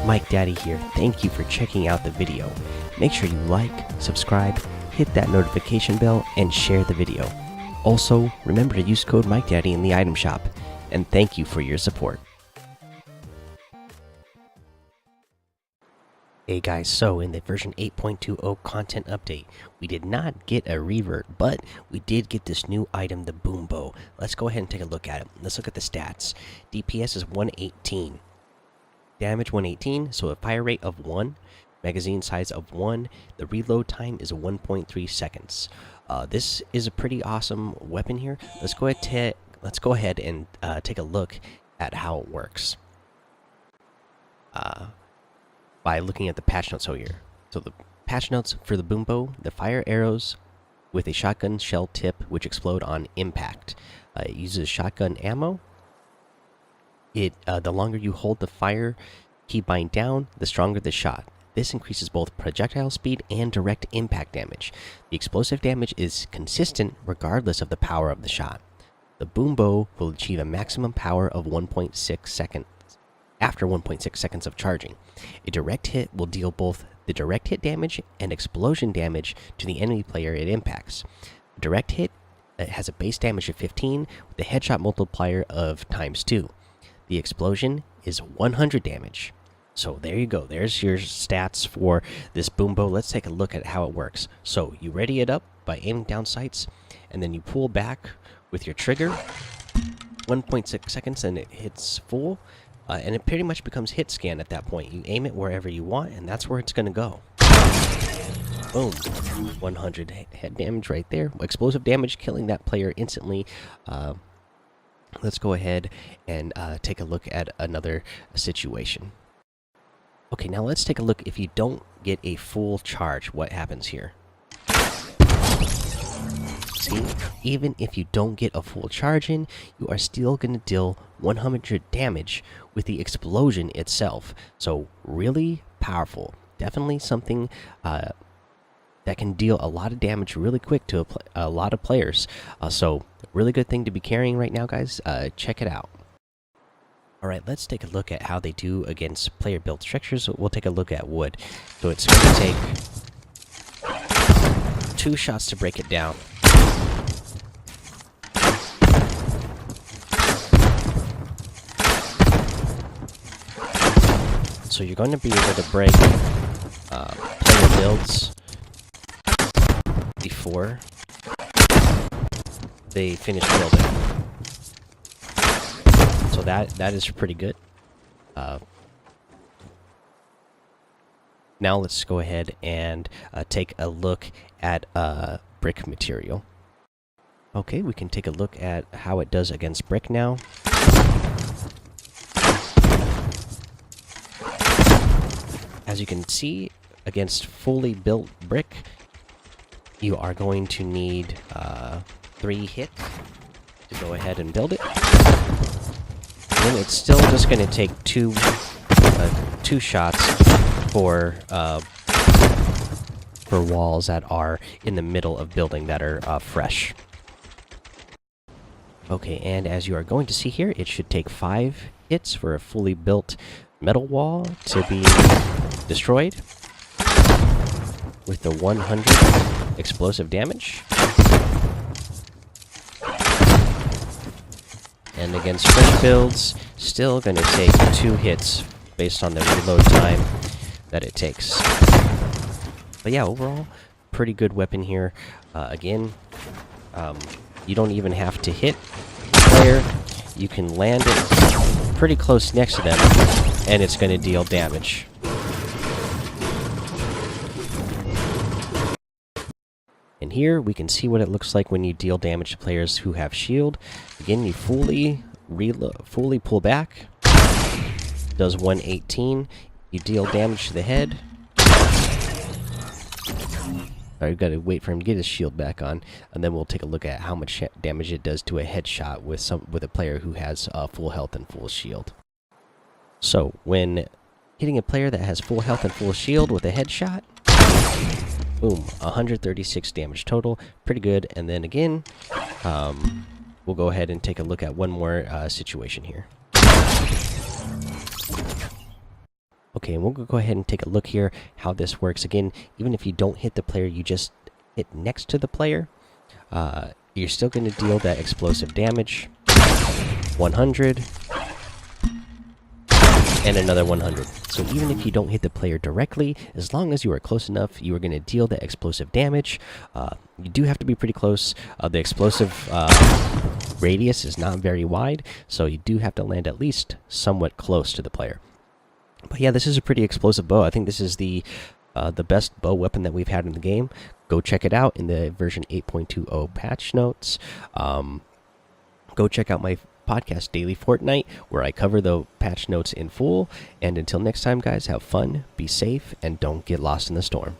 Mike Daddy here. Thank you for checking out the video. Make sure you like, subscribe, hit that notification bell, and share the video. Also, remember to use code Mike Daddy in the item shop. And thank you for your support. Hey guys, so in the version 8.20 content update, we did not get a revert, but we did get this new item, the boom bow. Let's go ahead and take a look at it. Let's look at the stats. DPS is 118. Damage 118, so a fire rate of 1, magazine size of 1, the reload time is 1.3 seconds. This is a pretty awesome weapon here. Let's go ahead and take a look at how it works. By looking at the patch notes here. So the patch notes for the boom bow: the fire arrows with a shotgun shell tip which explode on impact. It uses shotgun ammo. The longer you hold the fire keybind down, the stronger the shot. This increases both projectile speed and direct impact damage. The explosive damage is consistent regardless of the power of the shot. The boom bow will achieve a maximum power of 1.6 seconds after 1.6 seconds of charging. A direct hit will deal both the direct hit damage and explosion damage to the enemy player it impacts. A direct hit has a base damage of 15 with a headshot multiplier of ×2. The explosion is 100 damage. So there you go. There's your stats for this boom bow. Let's take a look at how it works. So you ready it up by aiming down sights, and then you pull back with your trigger. 1.6 seconds and it hits full. And it pretty much becomes hit scan at that point. You aim it wherever you want, and that's where it's going to go. Boom. 100 head damage right there. Explosive damage, killing that player instantly. Let's go ahead and take a look at another situation. Okay, now let's take a look. If you don't get a full charge, what happens here? See, even if you don't get a full charge in, you are still going to deal 100 damage with the explosion itself. So really powerful. Definitely something that can deal a lot of damage really quick to a lot of players. So really good thing to be carrying right now, guys. Check it out. Alright, let's take a look at how they do against player built structures. We'll take a look at wood. So it's going to take 2 shots to break it down. So you're going to be able to break player builds before they finish building. So that is pretty good. Now let's go ahead and take a look at brick material. Okay, we can take a look at how it does against brick now. As you can see, against fully built brick, you are going to need 3 hits to go ahead and build it. And it's still just going to take two shots for walls that are in the middle of building that are fresh. Okay, and as you are going to see here, it should take 5 hits for a fully built metal wall to be destroyed with the 100 explosive damage. And against brick builds, still going to take 2 hits based on the reload time that it takes. But yeah, overall, pretty good weapon here. Again, you don't even have to hit the player. You can land it pretty close next to them, and it's going to deal damage. And here we can see what it looks like when you deal damage to players who have shield. Again, you fully pull back. Does 118. You deal damage to the head. I've got to wait for him to get his shield back on, and then we'll take a look at how much damage it does to a headshot with a player who has full health and full shield. So when hitting a player that has full health and full shield with a headshot, boom, 136 damage total, pretty good. And then again, we'll go ahead and take a look at one more situation here. Okay, and we'll go ahead and take a look here how this works. Again, even if you don't hit the player, you just hit next to the player, you're still going to deal that explosive damage. 100 and another 100. So even if you don't hit the player directly, as long as you are close enough, you are going to deal the explosive damage. You do have to be pretty close. The explosive radius is not very wide, so you do have to land at least somewhat close to the player. But yeah, this is a pretty explosive bow. I think this is the best bow weapon that we've had in the game. Go check it out in the version 8.20 patch notes. Go check out my podcast, Daily Fortnite, where I cover the patch notes in full. And until next time, guys, have fun, be safe, and don't get lost in the storm.